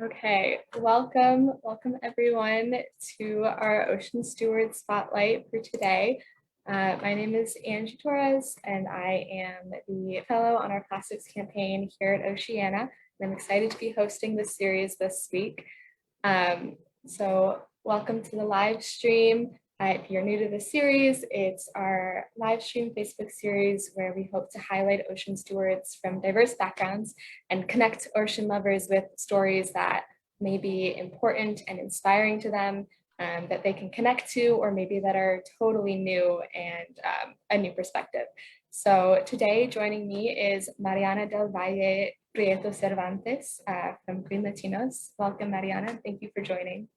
Okay, welcome everyone to our Ocean Steward Spotlight for today. My name is Angie Torres, and I am the fellow on our plastics campaign here at Oceana. And I'm excited to be hosting this series this week. So welcome to the live stream. If you're new to the series, it's our live stream Facebook series where we hope to highlight ocean stewards from diverse backgrounds and connect ocean lovers with stories that may be important and inspiring to them, that they can connect to, or maybe that are totally new and a new perspective. So today joining me is Mariana del Valle Prieto Cervantes from Green Latinos. Welcome, Mariana. Thank you for joining.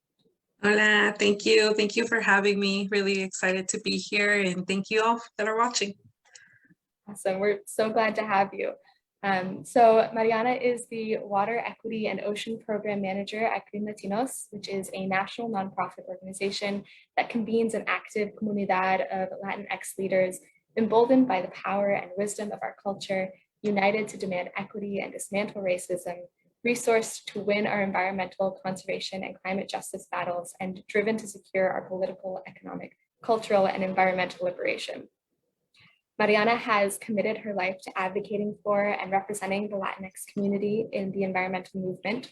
Hola, thank you. Thank you for having me. Really excited to be here, and thank you all that are watching. Awesome. We're so glad to have you. So Mariana is the Water Equity and Ocean Program Manager at Green Latinos, which is a national nonprofit organization that convenes an active comunidad of Latinx leaders emboldened by the power and wisdom of our culture, united to demand equity and dismantle racism, resourced to win our environmental conservation and climate justice battles, and driven to secure our political, economic, cultural, and environmental liberation. Mariana has committed her life to advocating for and representing the Latinx community in the environmental movement,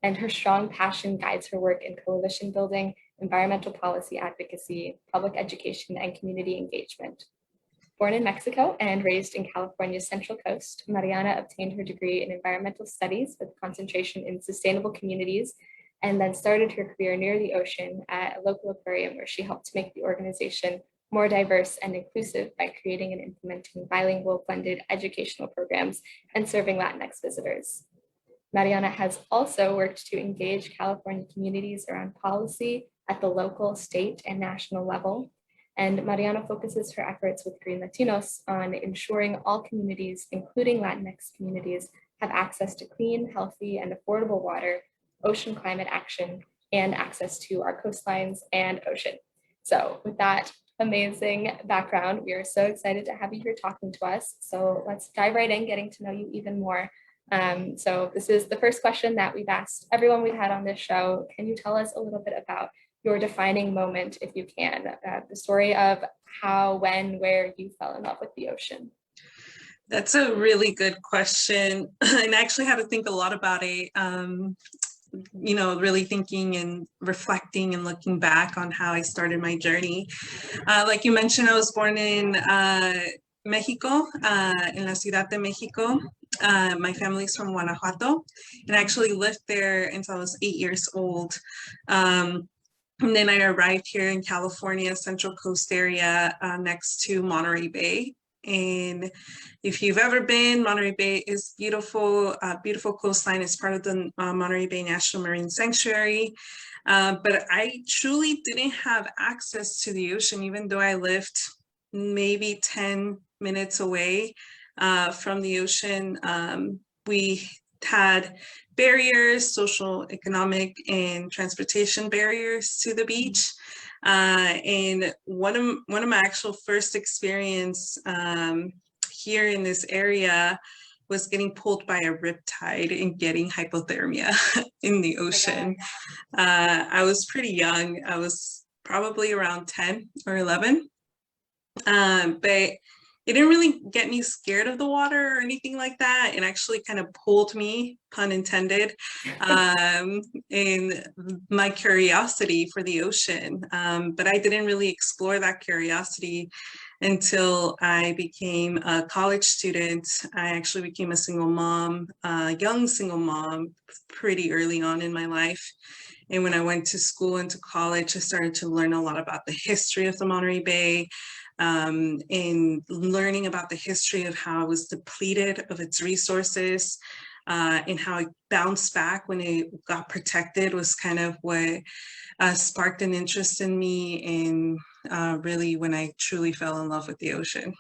and her strong passion guides her work in coalition building, environmental policy advocacy, public education, and community engagement. Born in Mexico and raised in California's Central Coast, Mariana obtained her degree in environmental studies with concentration in sustainable communities, and then started her career near the ocean at a local aquarium where she helped make the organization more diverse and inclusive by creating and implementing bilingual blended educational programs and serving Latinx visitors. Mariana has also worked to engage California communities around policy at the local, state, and national level. And Mariana focuses her efforts with Green Latinos on ensuring all communities, including Latinx communities, have access to clean, healthy, and affordable water, ocean climate action, and access to our coastlines and ocean. So with that amazing background, we are so excited to have you here talking to us. So let's dive right in, getting to know you even more. So this is the first question that we've asked everyone we've had on this show. Can you tell us a little bit about your defining moment, if you can, the story of how, when, where you fell in love with the ocean? That's a really good question. And I actually had to think a lot about it. Really thinking and reflecting and looking back on how I started my journey. Like you mentioned, I was born in Mexico, in la Ciudad de Mexico. My family's from Guanajuato, and I actually lived there until I was 8 years old. And then I arrived here in California, Central Coast area, next to Monterey Bay. And if you've ever been, Monterey Bay is beautiful, beautiful coastline. It's part of the Monterey Bay National Marine Sanctuary. But I truly didn't have access to the ocean, even though I lived maybe 10 minutes away from the ocean. We had barriers, social, economic, and transportation barriers to the beach. And one of my actual first experience here in this area was getting pulled by a riptide and getting hypothermia in the ocean. I was pretty young. I was probably around 10 or 11. But it didn't really get me scared of the water or anything like that. It actually kind of pulled me, pun intended, in my curiosity for the ocean. But I didn't really explore that curiosity until I became a college student. I actually became a single mom, a young single mom, pretty early on in my life. And when I went to school and to college, I started to learn a lot about the history of the Monterey Bay, in learning about the history of how it was depleted of its resources, and how it bounced back when it got protected was kind of what sparked an interest in me, and really when I truly fell in love with the ocean.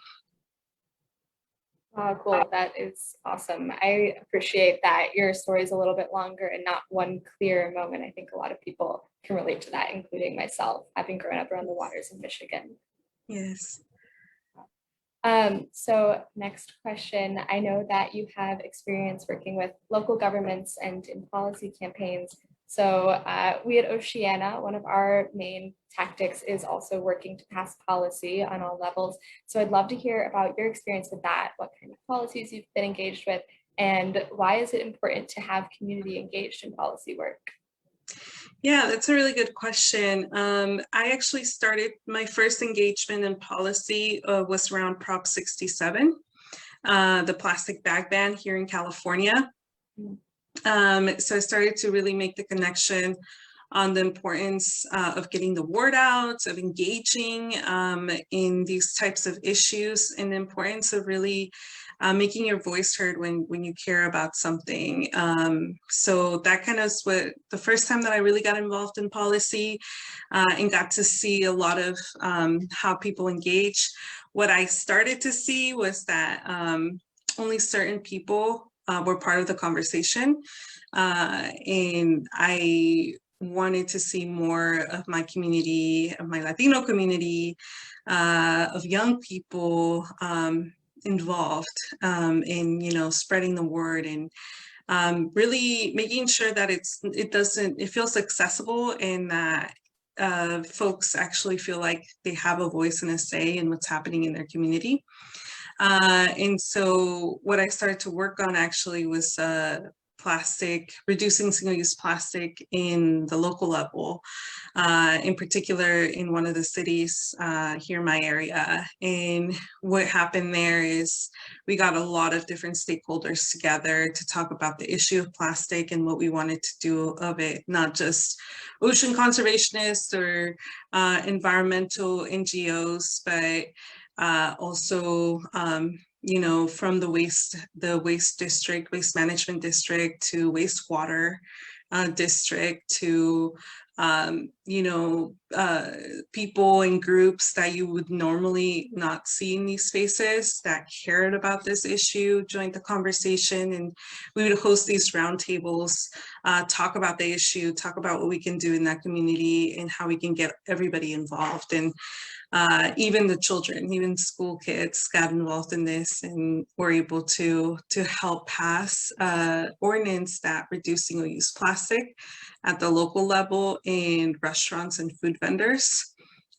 Oh, cool. That is awesome. I appreciate that your story is a little bit longer and not one clear moment. I think a lot of people can relate to that, including myself, having grown up around the waters in Michigan. Yes. So next question, I know that you have experience working with local governments and in policy campaigns. So we at Oceana, one of our main tactics is also working to pass policy on all levels. So I'd love to hear about your experience with that, what kind of policies you've been engaged with, and why is it important to have community engaged in policy work? Yeah, that's a really good question. I actually started my first engagement in policy was around Prop 67, the plastic bag ban here in California. So I started to really make the connection on the importance of getting the word out, of engaging in these types of issues, and the importance of really making your voice heard when you care about something. So that kind of is what the first time that I really got involved in policy and got to see a lot of how people engage. What I started to see was that only certain people were part of the conversation. And I wanted to see more of my community, of my Latino community, of young people involved in, you know, spreading the word and really making sure that it feels accessible and that folks actually feel like they have a voice and a say in what's happening in their community. And so what I started to work on actually was reducing single-use plastic in the local level, in particular in one of the cities here in my area. And what happened there is we got a lot of different stakeholders together to talk about the issue of plastic and what we wanted to do of it, not just ocean conservationists or environmental NGOs, but also you know, from the waste district, waste management district to wastewater district to, you know, people and groups that you would normally not see in these spaces that cared about this issue, joined the conversation. And we would host these roundtables, talk about the issue, talk about what we can do in that community and how we can get everybody involved. And even the children, even school kids got involved in this and were able to help pass ordinance that reduce single-use plastic at the local level in restaurants and food vendors.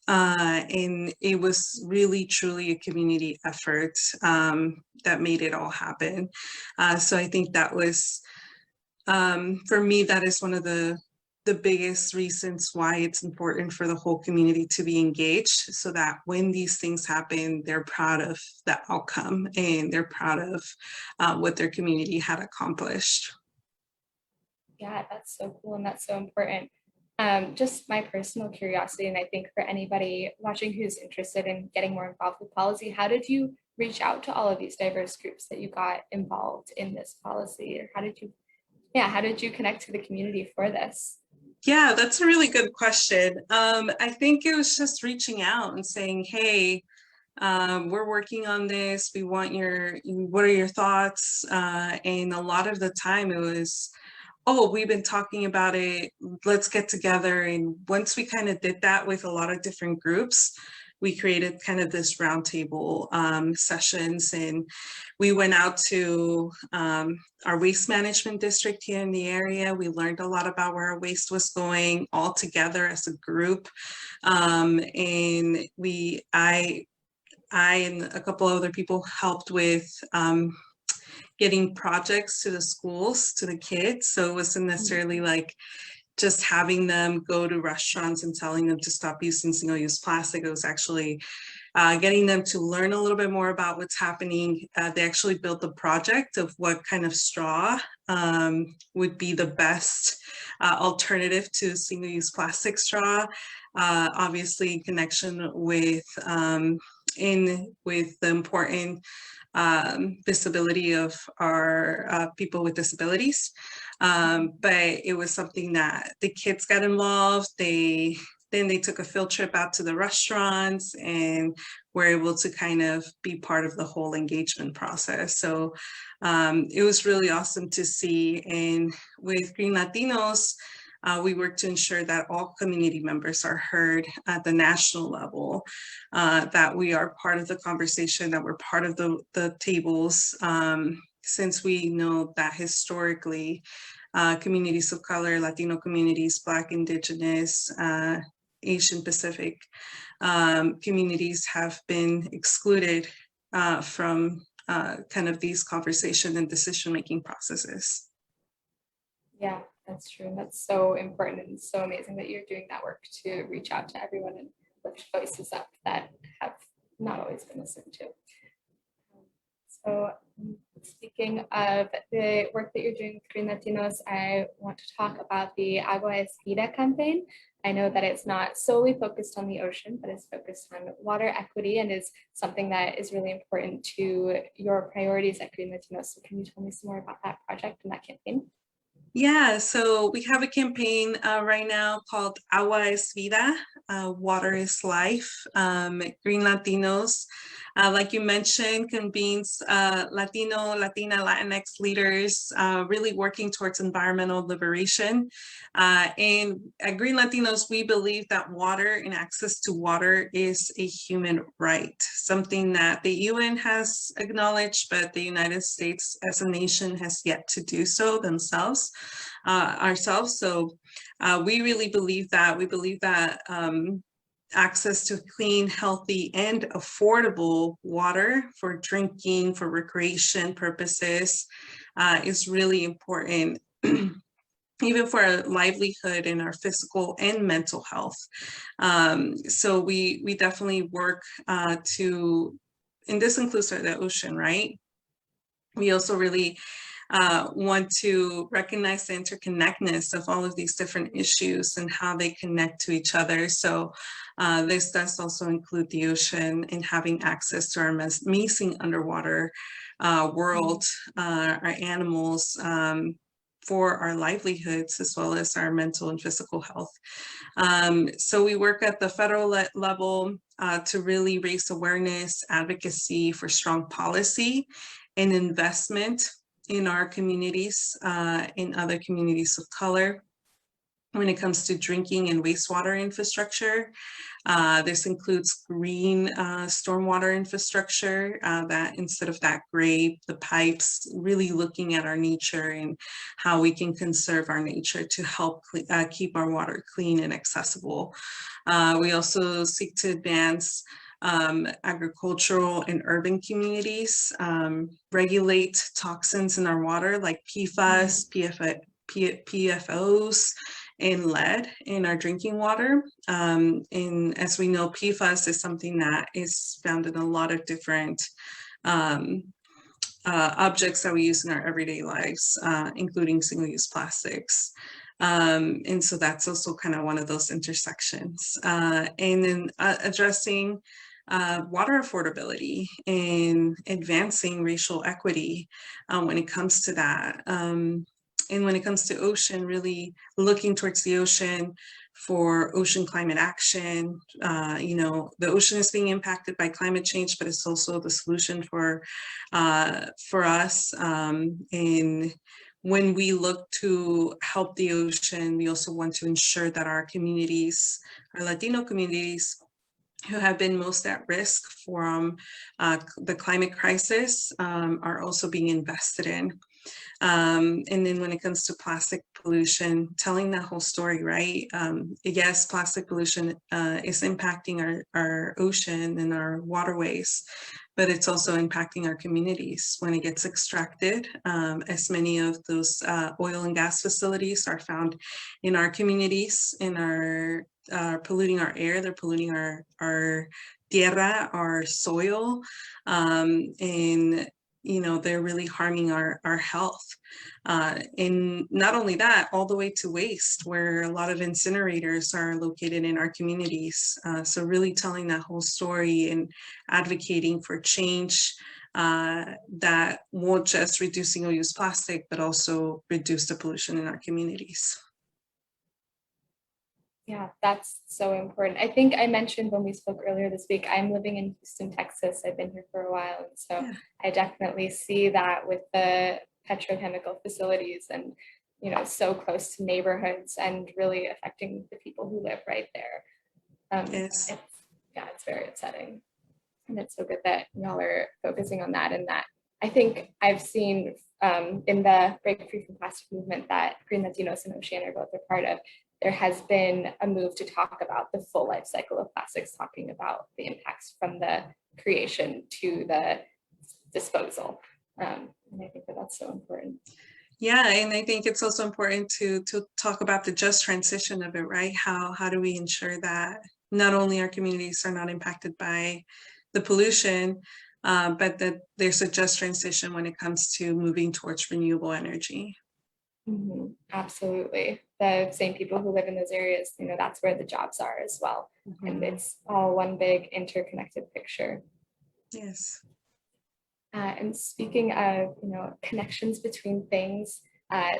And it was really, truly a community effort that made it all happen. So I think that was, for me, that is one of the biggest reasons why it's important for the whole community to be engaged, so that when these things happen, they're proud of the outcome and they're proud of what their community had accomplished. Yeah, that's so cool and that's so important. Just my personal curiosity, and I think for anybody watching who's interested in getting more involved with policy, how did you reach out to all of these diverse groups that you got involved in this policy? Or how did you connect to the community for this? Yeah, that's a really good question. I think it was just reaching out and saying, hey, we're working on this. We want what are your thoughts? And a lot of the time it was, oh, we've been talking about it, let's get together. And once we kind of did that with a lot of different groups, we created kind of this roundtable sessions, and we went out to our waste management district here in the area. We learned a lot about where our waste was going all together as a group. And I and a couple other people helped with getting projects to the schools, to the kids. So it wasn't necessarily like just having them go to restaurants and telling them to stop using single-use plastic. It was actually getting them to learn a little bit more about what's happening. They actually built a project of what kind of straw would be the best alternative to single-use plastic straw. Obviously, in connection with with the important visibility of our people with disabilities. But it was something that the kids got involved. Then they took a field trip out to the restaurants and were able to kind of be part of the whole engagement process. So it was really awesome to see. And with Green Latinos, we work to ensure that all community members are heard at the national level, that we are part of the conversation, that we're part of the tables, since we know that historically communities of color, Latino communities, Black, Indigenous, Asian Pacific communities have been excluded from kind of these conversation and decision-making processes. Yeah, that's true. That's so important and so amazing that you're doing that work to reach out to everyone and lift voices up that have not always been listened to. So speaking of the work that you're doing with Green Latinos, I want to talk about the Agua es Vida campaign. I know that it's not solely focused on the ocean, but it's focused on water equity and is something that is really important to your priorities at Green Latinos. So can you tell me some more about that project and that campaign? Yeah, so we have a campaign right now called Agua es Vida, Water is Life. Green Latinos, like you mentioned, convenes Latino, Latina, Latinx leaders really working towards environmental liberation. And at Green Latinos, we believe that water and access to water is a human right, something that the UN has acknowledged, but the United States as a nation has yet to do so themselves. Ourselves. So we really believe that. We believe that access to clean, healthy, and affordable water for drinking, for recreation purposes is really important. Even for our livelihood and our physical and mental health. So we definitely work to, and this includes the ocean, right? We also really want to recognize the interconnectedness of all of these different issues and how they connect to each other. So this does also include the ocean and having access to our amazing underwater world, our animals, for our livelihoods, as well as our mental and physical health. So we work at the federal level to really raise awareness, advocacy for strong policy and investment in our communities, in other communities of color. When it comes to drinking and wastewater infrastructure, this includes green stormwater infrastructure that instead of that gray, the pipes, really looking at our nature and how we can conserve our nature to help keep our water clean and accessible. We also seek to advance agricultural and urban communities, regulate toxins in our water like PFAS, PFOs, and lead in our drinking water. And as we know, PFAS is something that is found in a lot of different objects that we use in our everyday lives, including single-use plastics. And so that's also kind of one of those intersections. And then addressing water affordability and advancing racial equity when it comes to that. And when it comes to ocean, really looking towards the ocean for ocean climate action. You know, the ocean is being impacted by climate change, but it's also the solution for us. And when we look to help the ocean, we also want to ensure that our communities, our Latino communities, who have been most at risk from the climate crisis are also being invested in. And then when it comes to plastic pollution, telling that whole story, right? Yes, plastic pollution is impacting our ocean and our waterways, but it's also impacting our communities when it gets extracted, as many of those oil and gas facilities are found in our communities, in our polluting our air, they're polluting our tierra, our soil, and you know, they're really harming our health. And not only that, all the way to waste, where a lot of incinerators are located in our communities. So really telling that whole story and advocating for change that won't just reduce single-use plastic, but also reduce the pollution in our communities. Yeah, that's so important. I think I mentioned when we spoke earlier this week, I'm living in Houston, Texas. I've been here for a while. And so I definitely see that with the petrochemical facilities and so close to neighborhoods and really affecting the people who live right there. Yes. It's very upsetting. And it's so good that y'all are focusing on that. And that I think I've seen in the Break Free from Plastic movement that Green Latinos and Oceana are both a part of, there has been a move to talk about the full life cycle of plastics, talking about the impacts from the creation to the disposal. And I think that that's so important. Yeah, and I think it's also important to talk about the just transition of it, right? How do we ensure that not only our communities are not impacted by the pollution, but that there's a just transition when it comes to moving towards renewable energy. Mm-hmm. Absolutely. The same people who live in those areas, that's where the jobs are as well. Mm-hmm. And it's all one big interconnected picture. Yes. And speaking of, connections between things,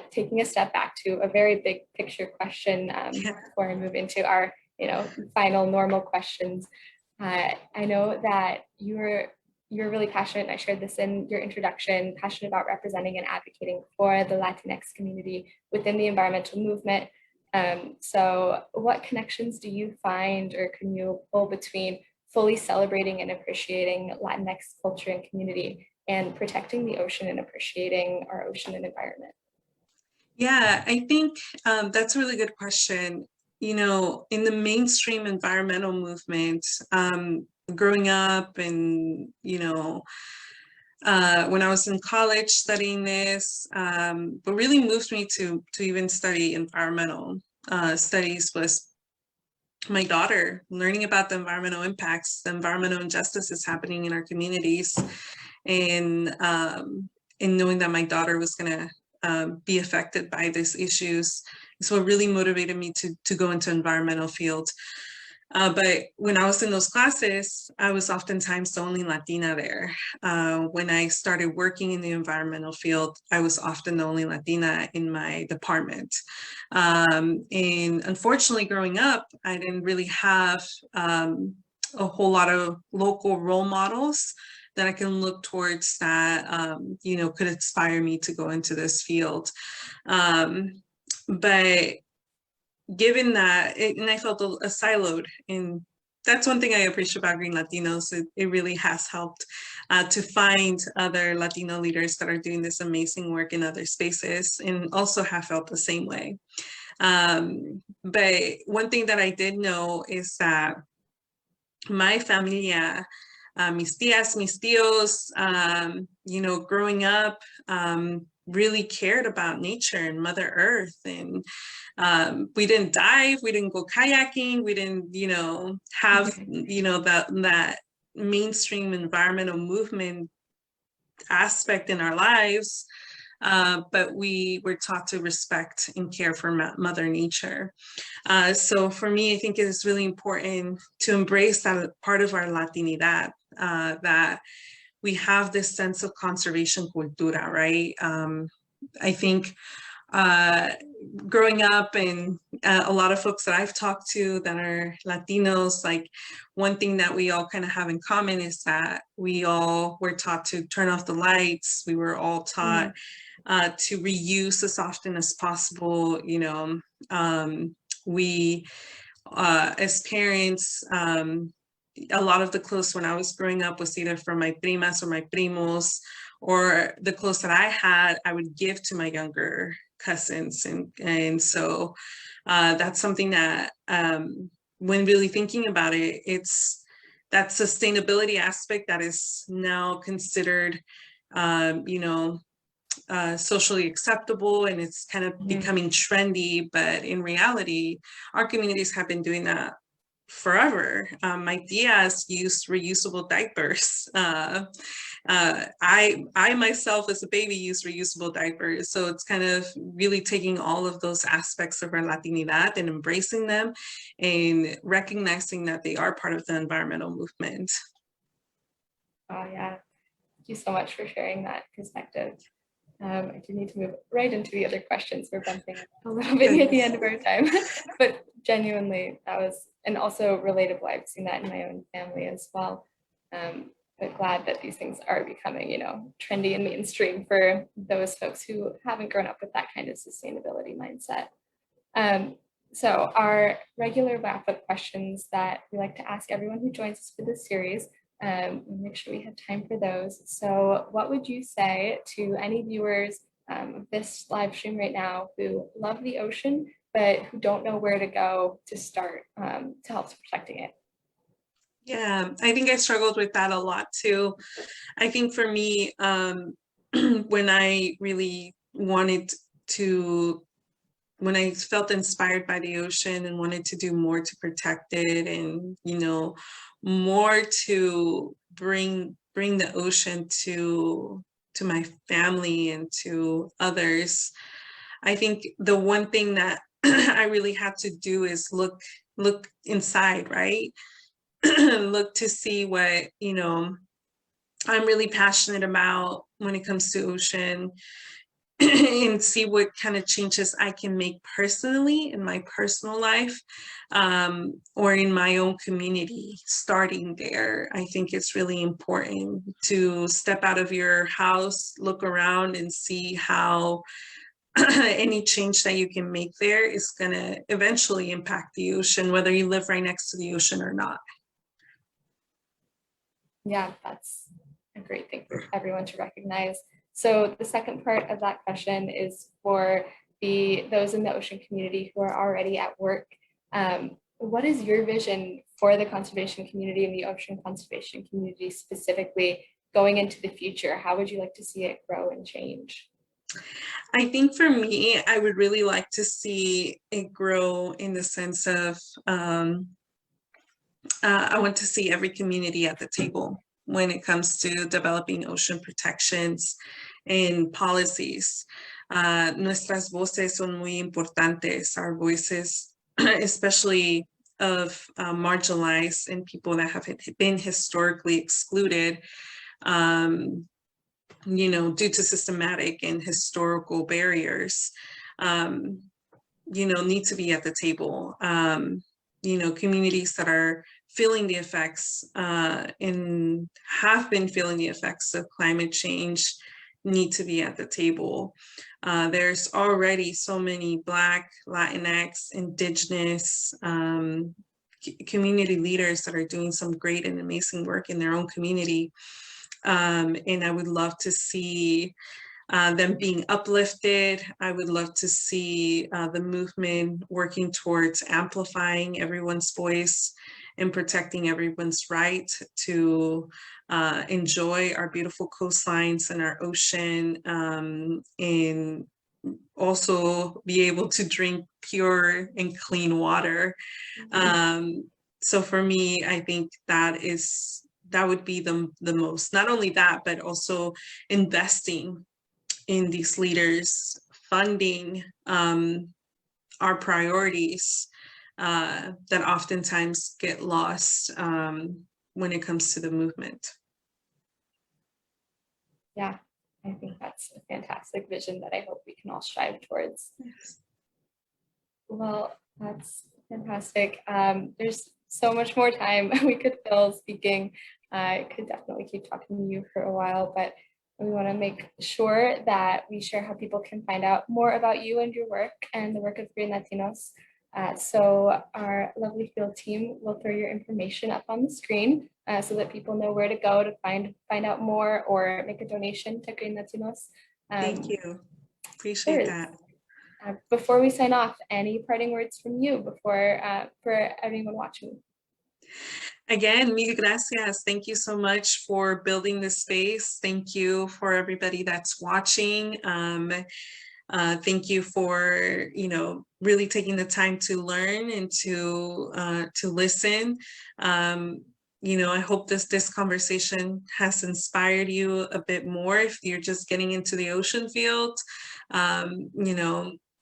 taking a step back to a very big picture question before I move into our, final normal questions. I know that you're really passionate, and I shared this in your introduction, passionate about representing and advocating for the Latinx community within the environmental movement. So what connections do you find or can you pull between fully celebrating and appreciating Latinx culture and community and protecting the ocean and appreciating our ocean and environment? Yeah, I think that's a really good question. In the mainstream environmental movement, growing up and, when I was in college studying this, what really moved me to even study environmental studies was my daughter, learning about the environmental impacts, the environmental injustices happening in our communities, and knowing that my daughter was going to be affected by these issues. So it really motivated me to go into environmental field. But when I was in those classes, I was oftentimes the only Latina there. When I started working in the environmental field, I was often the only Latina in my department. And unfortunately, growing up, I didn't really have a whole lot of local role models that I can look towards that, could inspire me to go into this field. But given that, and I felt a siloed, and that's one thing I appreciate about Green Latinos. It really has helped to find other Latino leaders that are doing this amazing work in other spaces, and also have felt the same way. But one thing that I did know is that my familia, mis tías, mis tíos, growing up, really cared about nature and Mother Earth. And we didn't dive, we didn't go kayaking, we didn't, have, that mainstream environmental movement aspect in our lives. But we were taught to respect and care for Mother Nature. So for me, I think it is really important to embrace that part of our Latinidad, that we have this sense of conservation cultura, right? I think growing up, and a lot of folks that I've talked to that are Latinos, like one thing that we all kind of have in common is that we all were taught to turn off the lights. We were all taught to reuse as often as possible. We, as parents, a lot of the clothes when I was growing up was either from my primas or my primos, or the clothes that I had, I would give to my younger cousins. And so that's something that when really thinking about it, it's that sustainability aspect that is now considered, socially acceptable, and it's kind of becoming trendy. But in reality, our communities have been doing that forever. My tias used reusable diapers. I myself as a baby used reusable diapers. So it's kind of really taking all of those aspects of our Latinidad and embracing them and recognizing that they are part of the environmental movement. Oh yeah, thank you so much for sharing that perspective. I do need to move right into the other questions. We're bumping a little bit near the end of our time, but genuinely that was, and also relatable. I've seen that in my own family as well. but glad that these things are becoming, trendy and mainstream for those folks who haven't grown up with that kind of sustainability mindset. So our regular wrap-up questions that we like to ask everyone who joins us for this series, make sure we have time for those. So what would you say to any viewers of this live stream right now who love the ocean, but who don't know where to go to start to help protecting it? Yeah, I think I struggled with that a lot too. I think for me, when I really wanted to, when I felt inspired by the ocean and wanted to do more to protect it, and more to bring the ocean to my family and to others, I think the one thing that I really had to do is look inside, right? Look to see what I'm really passionate about when it comes to ocean, and see what kind of changes I can make personally in my personal life, or in my own community. Starting there, I think it's really important to step out of your house, look around, and see how any change that you can make there is going to eventually impact the ocean, whether you live right next to the ocean or not. Yeah, that's a great thing for everyone to recognize. So the second part of that question is for those in the ocean community who are already at work. What is your vision for the conservation community and the ocean conservation community specifically going into the future? How would you like to see it grow and change? I think for me, I would really like to see it grow in the sense of I want to see every community at the table when it comes to developing ocean protections and policies. Nuestras voces son muy importantes, our voices, especially of marginalized and people that have been historically excluded, due to systematic and historical barriers, need to be at the table. Communities that are feeling the effects and have been feeling the effects of climate change need to be at the table. There's already so many Black, Latinx, Indigenous community leaders that are doing some great and amazing work in their own community. And I would love to see them being uplifted. I would love to see the movement working towards amplifying everyone's voice and protecting everyone's right to enjoy our beautiful coastlines and our ocean, and also be able to drink pure and clean water. So for me, I think that would be the most, not only that, but also investing in these leaders, funding our priorities that oftentimes get lost when it comes to the movement. Yeah, I think that's a fantastic vision that I hope we can all strive towards. Yes. Well, that's fantastic. There's so much more time we could fill speaking. I could definitely keep talking to you for a while, but we want to make sure that we share how people can find out more about you and your work and the work of Green Latinos. So our lovely field team will throw your information up on the screen so that people know where to go to find out more or make a donation to Green Latinos. Thank you. Appreciate that. Before we sign off, any parting words from you for everyone watching? Again, mil gracias. Thank you so much for building this space. Thank you for everybody that's watching. Thank you for, really taking the time to learn and to listen. I hope this conversation has inspired you a bit more if you're just getting into the ocean field.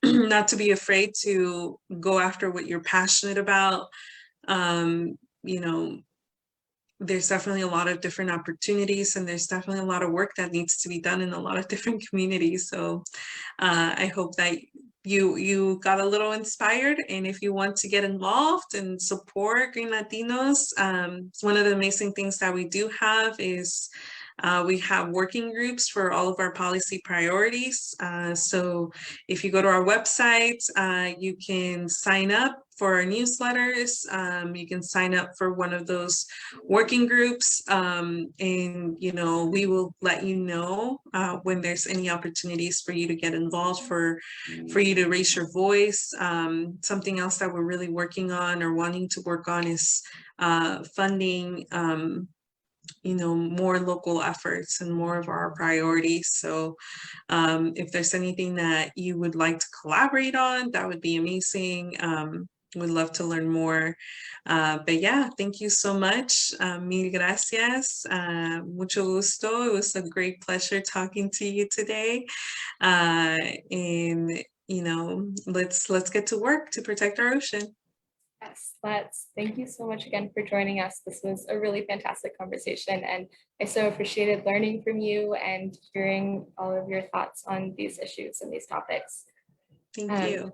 Not to be afraid to go after what you're passionate about. There's definitely a lot of different opportunities, and there's definitely a lot of work that needs to be done in a lot of different communities. So I hope that you got a little inspired, and if you want to get involved and support Green Latinos, one of the amazing things that we do have is we have working groups for all of our policy priorities. So if you go to our website, you can sign up for our newsletters. You can sign up for one of those working groups, and we will let you know when there's any opportunities for you to get involved, for you to raise your voice. Something else that we're really working on or wanting to work on is funding more local efforts and more of our priorities. So if there's anything that you would like to collaborate on, that would be amazing. We'd love to learn more. But yeah, thank you so much. Mil gracias. Mucho gusto. It was a great pleasure talking to you today. And let's get to work to protect our ocean. Yes, thank you so much again for joining us. This was a really fantastic conversation, and I so appreciated learning from you and hearing all of your thoughts on these issues and these topics. Thank you.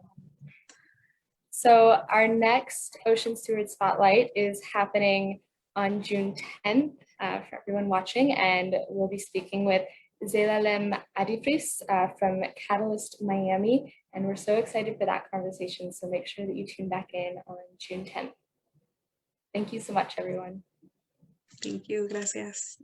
So our next Ocean Steward Spotlight is happening on June 10th for everyone watching, and we'll be speaking with Zelalem Adifris from Catalyst Miami, and we're so excited for that conversation, so make sure that you tune back in on June 10th. Thank you so much, everyone. Thank you. Gracias.